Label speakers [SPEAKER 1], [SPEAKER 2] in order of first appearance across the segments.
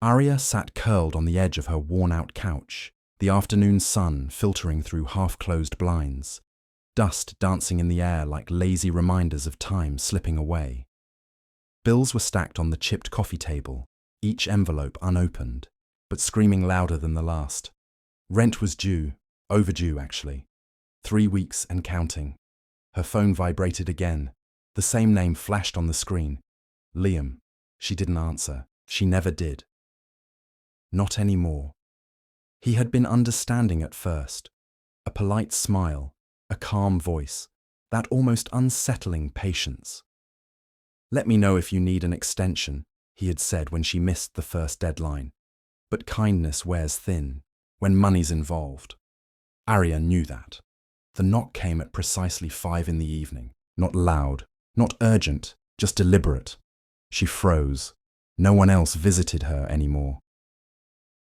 [SPEAKER 1] Aria sat curled on the edge of her worn-out couch, the afternoon sun filtering through half-closed blinds, dust dancing in the air like lazy reminders of time slipping away. Bills were stacked on the chipped coffee table, each envelope unopened, but screaming louder than the last. Rent was due, overdue actually. 3 weeks and counting. Her phone vibrated again. The same name flashed on the screen. Liam. She didn't answer. She never did. Not anymore. He had been understanding at first. A polite smile, a calm voice, that almost unsettling patience. "Let me know if you need an extension," he had said when she missed the first deadline. But kindness wears thin, when money's involved. Aria knew that. The knock came at precisely 5 in the evening. Not loud, not urgent, just deliberate. She froze. No one else visited her anymore.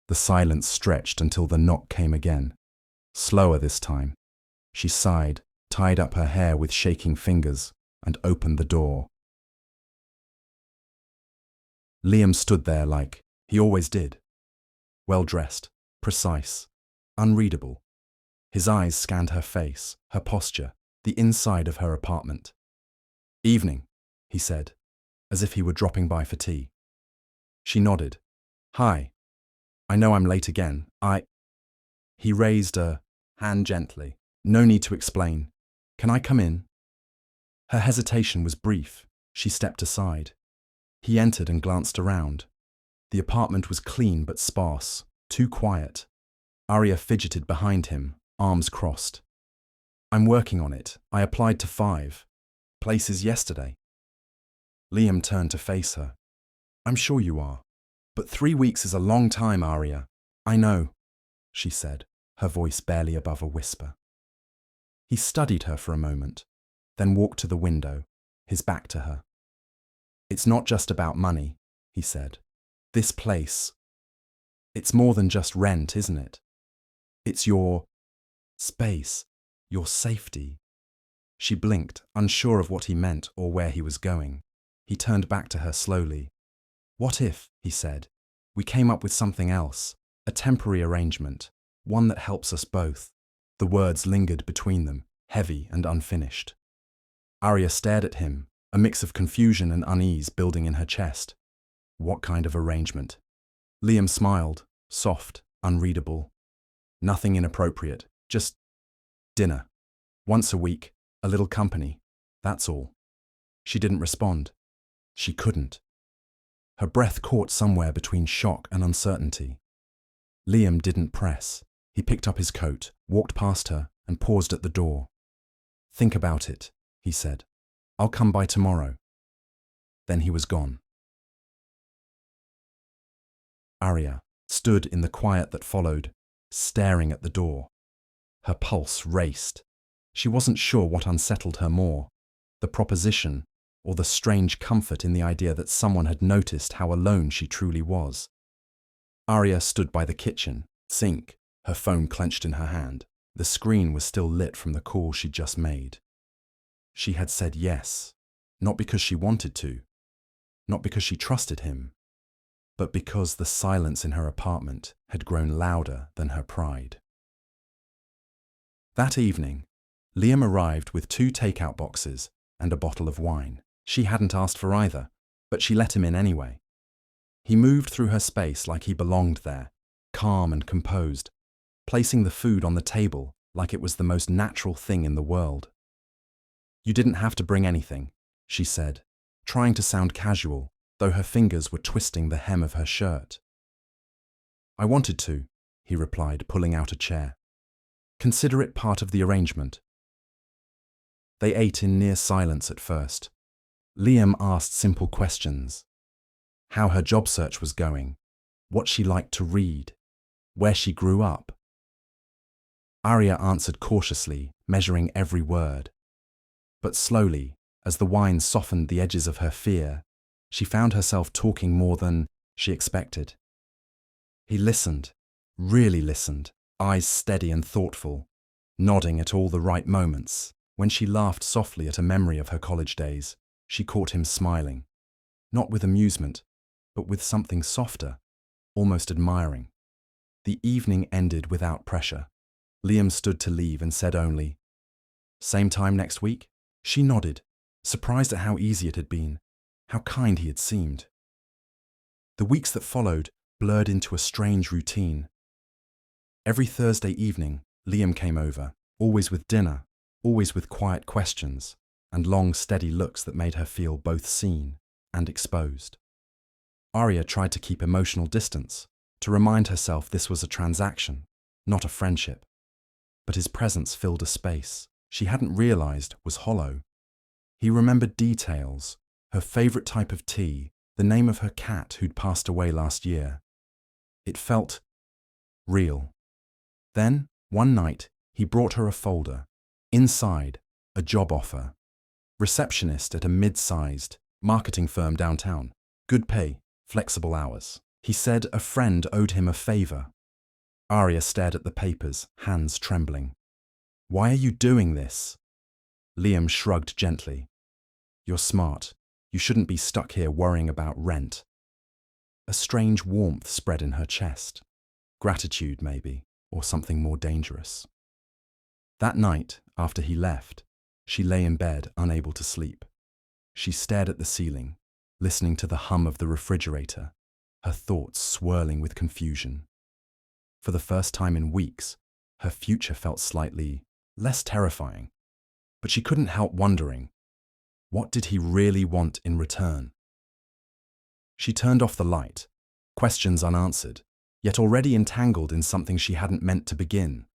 [SPEAKER 1] The silence stretched until the knock came again. Slower this time. She sighed, tied up her hair with shaking fingers, and opened the door. Liam stood there like he always did. Well-dressed, precise, unreadable. His eyes scanned her face, her posture, the inside of her apartment. "Evening," he said, as if he were dropping by for tea. She nodded. "Hi. I know I'm late again. He raised a hand gently. "No need to explain. Can I come in?" Her hesitation was brief. She stepped aside. He entered and glanced around. The apartment was clean but sparse, too quiet. Aria fidgeted behind him, arms crossed. "I'm working on it. I applied to 5 places yesterday." Liam turned to face her. "I'm sure you are. But 3 weeks is a long time, Aria." "I know," she said, her voice barely above a whisper. He studied her for a moment, then walked to the window, his back to her. "It's not just about money," he said. "This place, it's more than just rent, isn't it? It's your space, your safety." She blinked, unsure of what he meant or where he was going. He turned back to her slowly. "What if," he said, "we came up with something else, a temporary arrangement, one that helps us both?" The words lingered between them, heavy and unfinished. Aria stared at him, a mix of confusion and unease building in her chest. What kind of arrangement? Liam smiled, soft, unreadable. "Nothing inappropriate, just dinner. Once a week, a little company, that's all." She didn't respond. She couldn't. Her breath caught somewhere between shock and uncertainty. Liam didn't press. He picked up his coat, walked past her, and paused at the door. "Think about it," he said. "I'll come by tomorrow." Then he was gone. Aria stood in the quiet that followed, staring at the door. Her pulse raced. She wasn't sure what unsettled her more, the proposition or the strange comfort in the idea that someone had noticed how alone she truly was. Aria stood by the kitchen sink, her phone clenched in her hand. The screen was still lit from the call she'd just made. She had said yes, not because she wanted to, not because she trusted him, but because the silence in her apartment had grown louder than her pride. That evening, Liam arrived with 2 takeout boxes and a bottle of wine. She hadn't asked for either, but she let him in anyway. He moved through her space like he belonged there, calm and composed, placing the food on the table like it was the most natural thing in the world. "You didn't have to bring anything," she said, trying to sound casual, though her fingers were twisting the hem of her shirt. "I wanted to," he replied, pulling out a chair. "Consider it part of the arrangement." They ate in near silence at first. Liam asked simple questions. How her job search was going, what she liked to read, where she grew up. Aria answered cautiously, measuring every word. But slowly, as the wine softened the edges of her fear, she found herself talking more than she expected. He listened, really listened, eyes steady and thoughtful, nodding at all the right moments. When she laughed softly at a memory of her college days, she caught him smiling, not with amusement, but with something softer, almost admiring. The evening ended without pressure. Liam stood to leave and said only, "Same time next week?" She nodded, surprised at how easy it had been, how kind he had seemed. The weeks that followed blurred into a strange routine. Every Thursday evening, Liam came over, always with dinner, always with quiet questions, and long, steady looks that made her feel both seen and exposed. Aria tried to keep emotional distance, to remind herself this was a transaction, not a friendship. But his presence filled a space she hadn't realized was hollow. He remembered details, her favorite type of tea, the name of her cat who'd passed away last year. It felt real. Then, one night, he brought her a folder. Inside, a job offer. Receptionist at a mid-sized marketing firm downtown. Good pay, flexible hours. He said a friend owed him a favor. Aria stared at the papers, hands trembling. "Why are you doing this?" Liam shrugged gently. "You're smart. You shouldn't be stuck here worrying about rent." A strange warmth spread in her chest. Gratitude, maybe, or something more dangerous. That night, after he left, she lay in bed, unable to sleep. She stared at the ceiling, listening to the hum of the refrigerator, her thoughts swirling with confusion. For the first time in weeks, her future felt slightly less terrifying, but she couldn't help wondering, what did he really want in return? She turned off the light, questions unanswered, yet already entangled in something she hadn't meant to begin.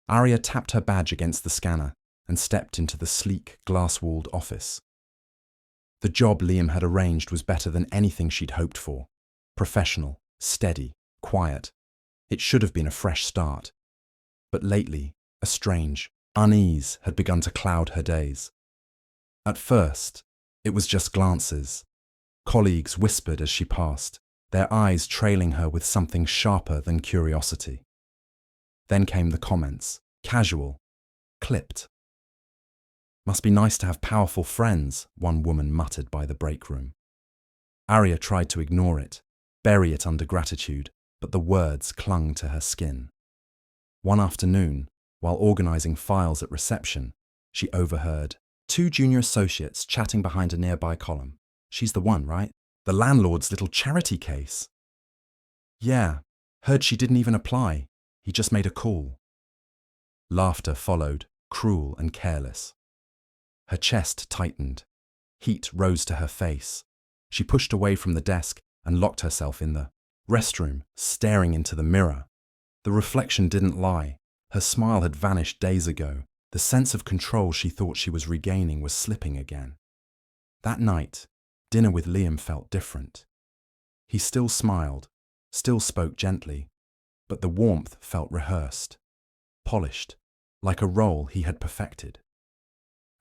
[SPEAKER 1] Aria tapped her badge against the scanner and stepped into the sleek, glass-walled office. The job Liam had arranged was better than anything she'd hoped for. Professional, steady, quiet. It should have been a fresh start. But lately, a strange unease had begun to cloud her days. At first, it was just glances. Colleagues whispered as she passed, their eyes trailing her with something sharper than curiosity. Then came the comments, casual, clipped. "Must be nice to have powerful friends," one woman muttered by the break room. Aria tried to ignore it, bury it under gratitude, but the words clung to her skin. One afternoon, while organizing files at reception, she overheard two junior associates chatting behind a nearby column. "She's the one, right? The landlord's little charity case." "Yeah, heard she didn't even apply. He just made a call." Laughter followed, cruel and careless. Her chest tightened. Heat rose to her face. She pushed away from the desk and locked herself in the restroom, staring into the mirror. The reflection didn't lie. Her smile had vanished days ago. The sense of control she thought she was regaining was slipping again. That night, dinner with Liam felt different. He still smiled, still spoke gently, but the warmth felt rehearsed, polished, like a role he had perfected.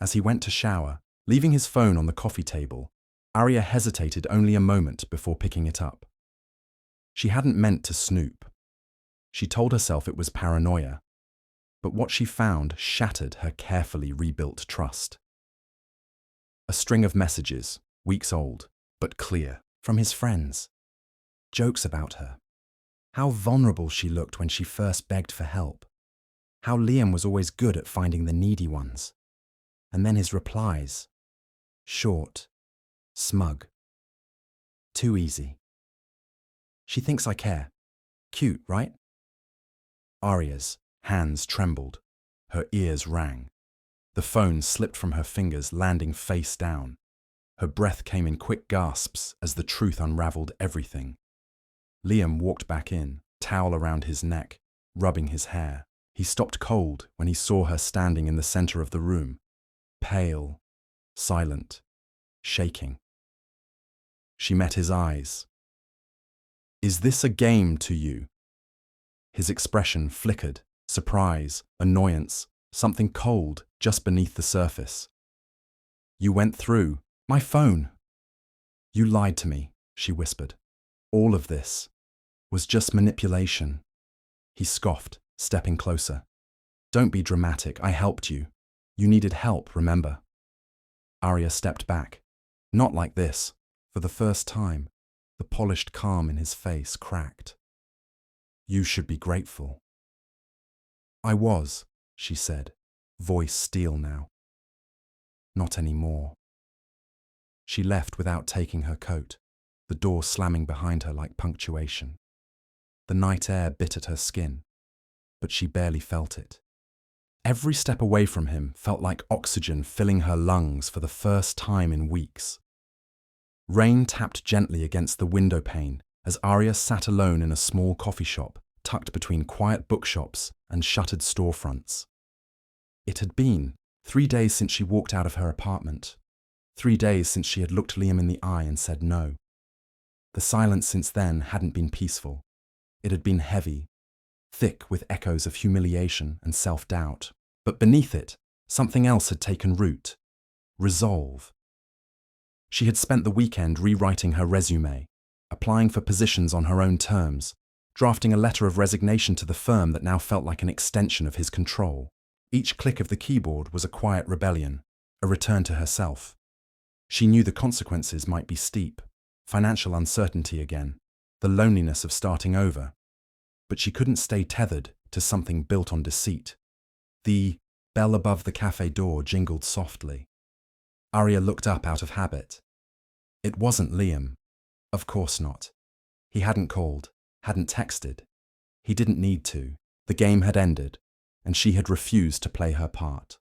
[SPEAKER 1] As he went to shower, leaving his phone on the coffee table, Aria hesitated only a moment before picking it up. She hadn't meant to snoop. She told herself it was paranoia, but what she found shattered her carefully rebuilt trust. A string of messages, weeks old, but clear, from his friends. Jokes about her. How vulnerable she looked when she first begged for help. How Liam was always good at finding the needy ones. And then his replies. Short, smug. Too easy. "She thinks I care. Cute, right?" Aria's hands trembled. Her ears rang. The phone slipped from her fingers, landing face down. Her breath came in quick gasps as the truth unraveled everything. Liam walked back in, towel around his neck, rubbing his hair. He stopped cold when he saw her standing in the center of the room, pale, silent, shaking. She met his eyes. "Is this a game to you?" His expression flickered, surprise, annoyance, something cold just beneath the surface. "You went through my phone." "You lied to me," she whispered. "All of this was just manipulation." He scoffed, stepping closer. "Don't be dramatic. I helped you. You needed help, remember?" Aria stepped back. Not like this, for the first time. The polished calm in his face cracked. "You should be grateful." "I was," she said, voice steel now. "Not anymore." She left without taking her coat, the door slamming behind her like punctuation. The night air bit at her skin, but she barely felt it. Every step away from him felt like oxygen filling her lungs for the first time in weeks. Rain tapped gently against the window pane as Aria sat alone in a small coffee shop tucked between quiet bookshops and shuttered storefronts. It had been 3 days since she walked out of her apartment, 3 days since she had looked Liam in the eye and said no. The silence since then hadn't been peaceful. It had been heavy, thick with echoes of humiliation and self-doubt. But beneath it, something else had taken root: resolve. She had spent the weekend rewriting her resume, applying for positions on her own terms, drafting a letter of resignation to the firm that now felt like an extension of his control. Each click of the keyboard was a quiet rebellion, a return to herself. She knew the consequences might be steep: financial uncertainty again, the loneliness of starting over. But she couldn't stay tethered to something built on deceit. The bell above the cafe door jingled softly. Aria looked up out of habit. It wasn't Liam. Of course not. He hadn't called, hadn't texted. He didn't need to. The game had ended, and she had refused to play her part.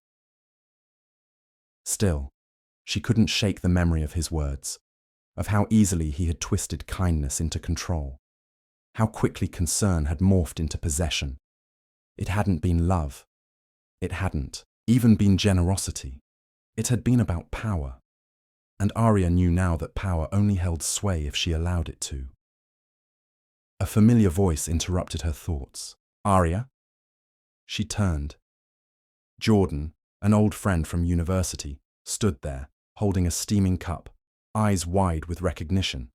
[SPEAKER 1] Still, she couldn't shake the memory of his words, of how easily he had twisted kindness into control, how quickly concern had morphed into possession. It hadn't been love. It hadn't even been generosity. It had been about power. And Aria knew now that power only held sway if she allowed it to. A familiar voice interrupted her thoughts. "Aria?" She turned. Jordan, an old friend from university, stood there, holding a steaming cup, eyes wide with recognition.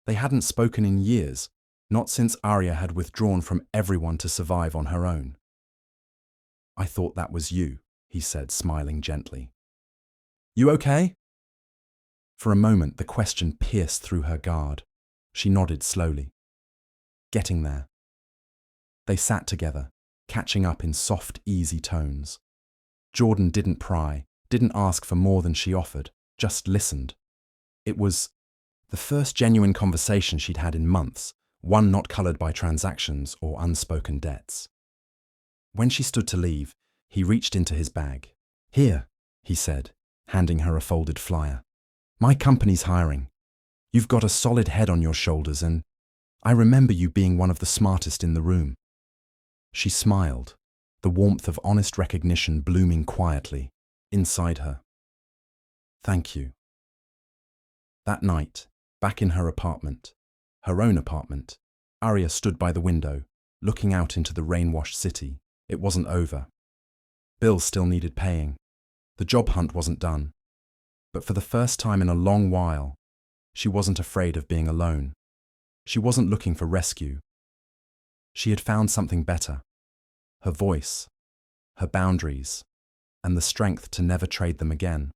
[SPEAKER 1] They hadn't spoken in years, not since Aria had withdrawn from everyone to survive on her own. "I thought that was you," he said, smiling gently. "You okay?" For a moment, the question pierced through her guard. She nodded slowly. "Getting there." They sat together, catching up in soft, easy tones. Jordan didn't pry, didn't ask for more than she offered, just listened. It was the first genuine conversation she'd had in months, one not coloured by transactions or unspoken debts. When she stood to leave, he reached into his bag. "Here," he said, handing her a folded flyer. "My company's hiring. You've got a solid head on your shoulders, and I remember you being one of the smartest in the room." She smiled, the warmth of honest recognition blooming quietly inside her. "Thank you." That night, back in her apartment, her own apartment, Aria stood by the window, looking out into the rain-washed city. It wasn't over. Bills still needed paying. The job hunt wasn't done. But for the first time in a long while, she wasn't afraid of being alone. She wasn't looking for rescue. She had found something better: her voice, her boundaries, and the strength to never trade them again.